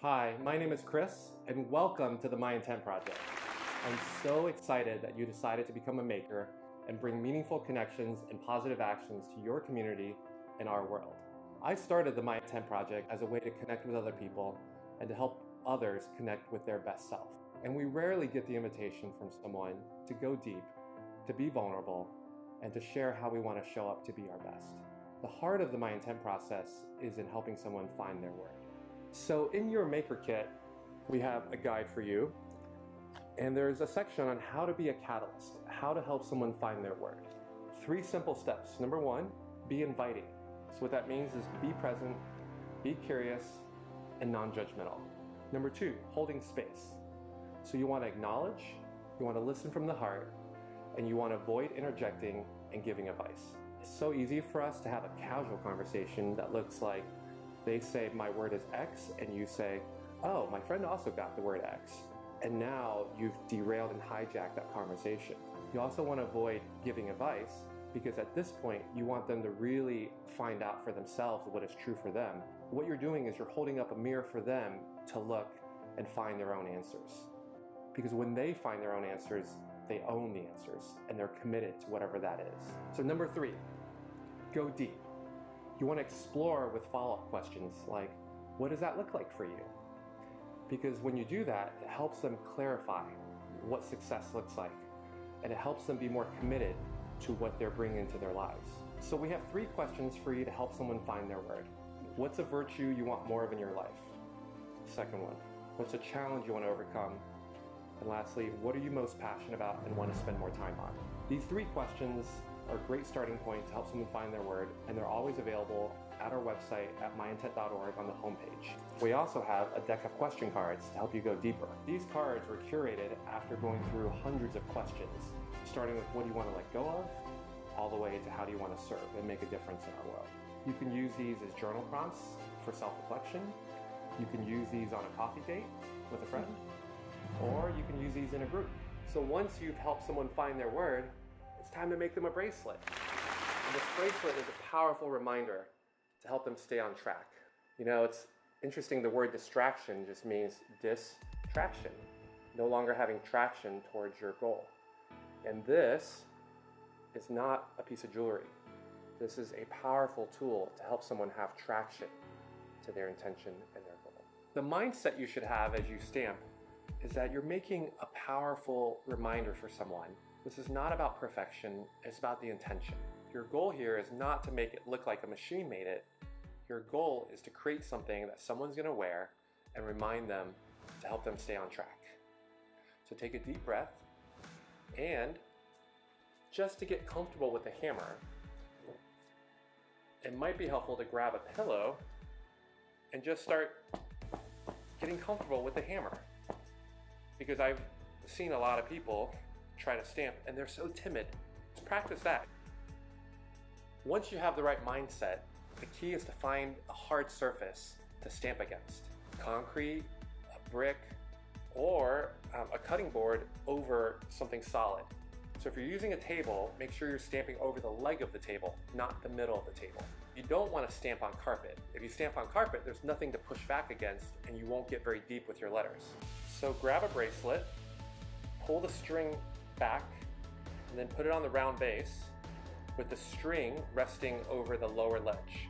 Hi, my name is Chris, and welcome to the MyIntent Project. I'm so excited that you decided to become a maker and bring meaningful connections and positive actions to your community and our world. I started the MyIntent Project as a way to connect with other people and to help others connect with their best self. And we rarely get the invitation from someone to go deep, to be vulnerable, and to share how we want to show up to be our best. The heart of the MyIntent process is in helping someone find their word. So in your maker kit, we have a guide for you, and there's a section on how to be a catalyst, how to help someone find their word. 3 simple steps. Number 1, be inviting. So what that means is be present, be curious, and non-judgmental. Number 2, holding space. So you want to acknowledge, you want to listen from the heart, and you want to avoid interjecting and giving advice. It's so easy for us to have a casual conversation that looks like they say, my word is X, and you say, oh, my friend also got the word X. And now you've derailed and hijacked that conversation. You also want to avoid giving advice, because at this point, you want them to really find out for themselves what is true for them. What you're doing is you're holding up a mirror for them to look and find their own answers. Because when they find their own answers, they own the answers, and they're committed to whatever that is. So number 3, go deep. You want to explore with follow-up questions like, what does that look like for you? Because when you do that, it helps them clarify what success looks like, and it helps them be more committed to what they're bringing into their lives. So we have 3 questions for you to help someone find their word. What's a virtue you want more of in your life? Second one, what's a challenge you want to overcome? And lastly, what are you most passionate about and want to spend more time on? These 3 questions are a great starting point to help someone find their word, and they're always available at our website at myintent.org on the homepage. We also have a deck of question cards to help you go deeper. These cards were curated after going through hundreds of questions, starting with what do you want to let go of, all the way to how do you want to serve and make a difference in our world. You can use these as journal prompts for self-reflection. You can use these on a coffee date with a friend, or you can use these in a group. So once you've helped someone find their word, it's time to make them a bracelet. And this bracelet is a powerful reminder to help them stay on track. You know, it's interesting, the word distraction just means distraction, no longer having traction towards your goal. And this is not a piece of jewelry. This is a powerful tool to help someone have traction to their intention and their goal. The mindset you should have as you stamp is that you're making a powerful reminder for someone. This is not about perfection, it's about the intention. Your goal here is not to make it look like a machine made it. Your goal is to create something that someone's gonna wear and remind them to help them stay on track. So take a deep breath, and just to get comfortable with the hammer, it might be helpful to grab a pillow and just start getting comfortable with the hammer. Because I've seen a lot of people try to stamp and they're so timid. Let's practice that. Once you have the right mindset, the key is to find a hard surface to stamp against. Concrete, a brick, or a cutting board over something solid. So if you're using a table, make sure you're stamping over the leg of the table, not the middle of the table. You don't want to stamp on carpet. If you stamp on carpet, there's nothing to push back against and you won't get very deep with your letters. So grab a bracelet, pull the string back, and then put it on the round base with the string resting over the lower ledge.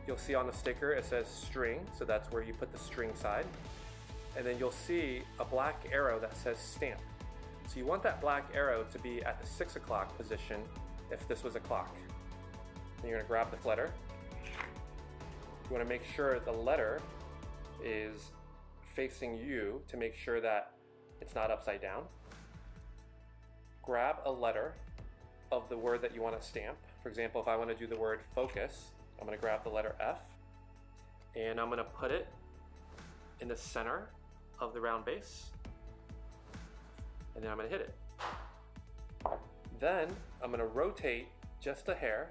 You'll see on the sticker it says string, so that's where you put the string side. And then you'll see a black arrow that says stamp. So you want that black arrow to be at the 6 o'clock position if this was a clock. Then you're going to grab the letter. You want to make sure the letter is facing you to make sure that it's not upside down. Grab a letter of the word that you want to stamp. For example, if I want to do the word focus, I'm going to grab the letter F, and I'm going to put it in the center of the round base, and then I'm going to hit it. Then I'm going to rotate just a hair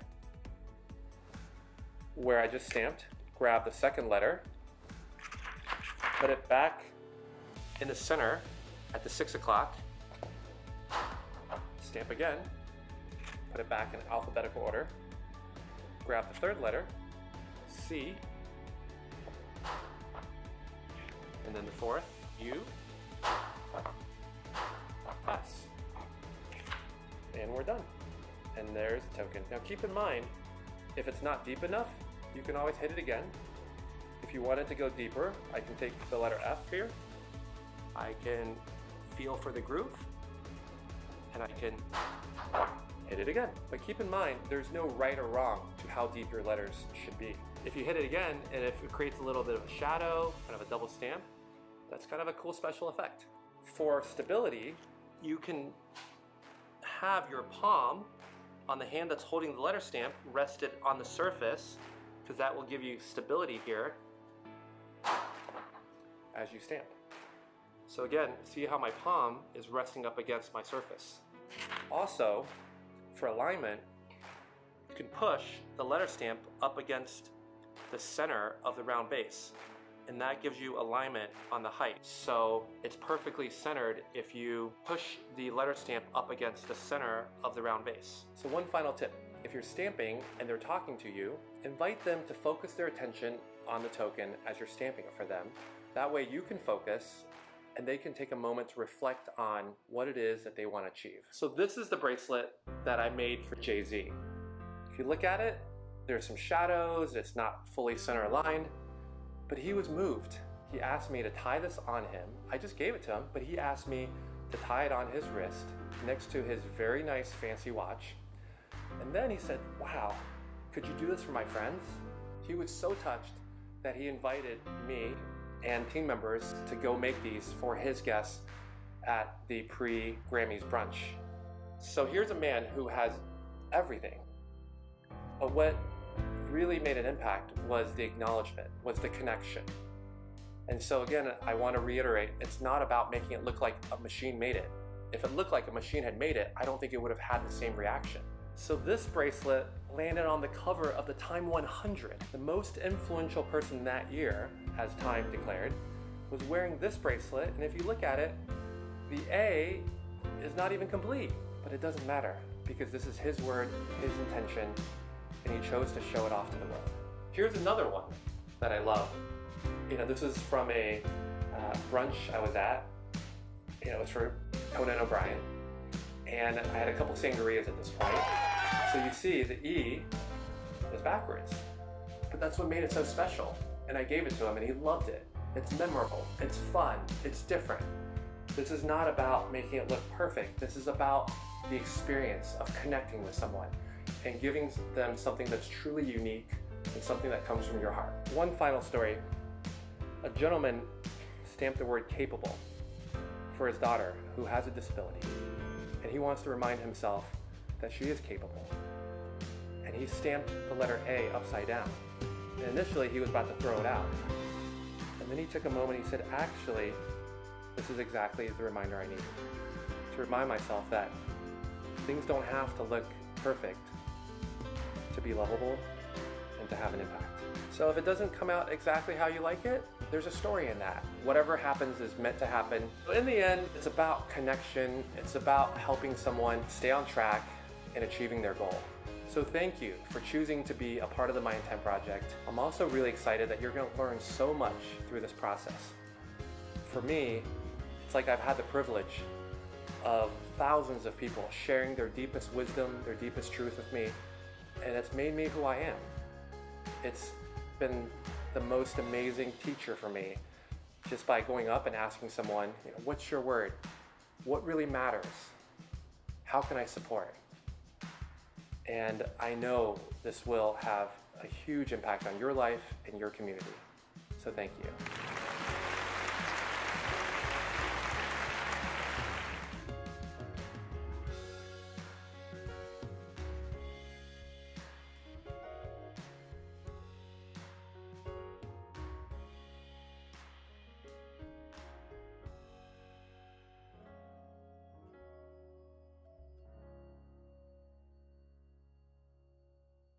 where I just stamped, grab the second letter, put it back in the center at the 6 o'clock, stamp again, put it back in alphabetical order, grab the third letter, C, And then the fourth, U, S. And we're done. And there's the token. Now keep in mind, if it's not deep enough, you can always hit it again. If you want it to go deeper, I can take the letter F here. I can feel for the groove, and I can hit it again. But keep in mind, there's no right or wrong to how deep your letters should be. If you hit it again, and if it creates a little bit of a shadow, kind of a double stamp, that's kind of a cool special effect. For stability, you can have your palm on the hand that's holding the letter stamp rested on the surface, because that will give you stability here as you stamp. So again, see how my palm is resting up against my surface. Also, for alignment, you can push the letter stamp up against the center of the round base, and that gives you alignment on the height. So it's perfectly centered if you push the letter stamp up against the center of the round base. So one final tip, if you're stamping and they're talking to you, invite them to focus their attention on the token as you're stamping it for them. That way you can focus and they can take a moment to reflect on what it is that they want to achieve. So this is the bracelet that I made for Jay-Z. If you look at it, there's some shadows, it's not fully center aligned, but he was moved. He asked me to tie this on him. I just gave it to him, but he asked me to tie it on his wrist next to his very nice fancy watch. And then he said, wow, could you do this for my friends? He was so touched that he invited me and team members to go make these for his guests at the pre-Grammys brunch. So here's a man who has everything, but what really made an impact was the acknowledgement, was the connection. And so again, I want to reiterate, it's not about making it look like a machine made it. If it looked like a machine had made it, I don't think it would have had the same reaction. So this bracelet landed on the cover of the Time 100. The most influential person that year, as Time declared, was wearing this bracelet, and if you look at it, the A is not even complete. But it doesn't matter, because this is his word, his intention, and he chose to show it off to the world. Here's another one that I love. This is from a brunch I was at. It was for Conan O'Brien, and I had a couple sangrias at this point. So you see the E is backwards, but that's what made it so special. And I gave it to him and he loved it. It's memorable, it's fun, it's different. This is not about making it look perfect. This is about the experience of connecting with someone and giving them something that's truly unique and something that comes from your heart. One final story. A gentleman stamped the word capable for his daughter who has a disability, and he wants to remind himself that she is capable. And he stamped the letter A upside down. And initially he was about to throw it out. And then he took a moment and he said, actually, this is exactly the reminder I need. To remind myself that things don't have to look perfect to be lovable and to have an impact. So if it doesn't come out exactly how you like it, there's a story in that. Whatever happens is meant to happen. But in the end, it's about connection. It's about helping someone stay on track and achieving their goal. So thank you for choosing to be a part of the MyIntent project. I'm also really excited that you're going to learn so much through this process. For me, it's like I've had the privilege of thousands of people sharing their deepest wisdom, their deepest truth with me, and it's made me who I am. It's been the most amazing teacher for me, just by going up and asking someone, what's your word? What really matters? How can I support? And I know this will have a huge impact on your life and your community. So thank you.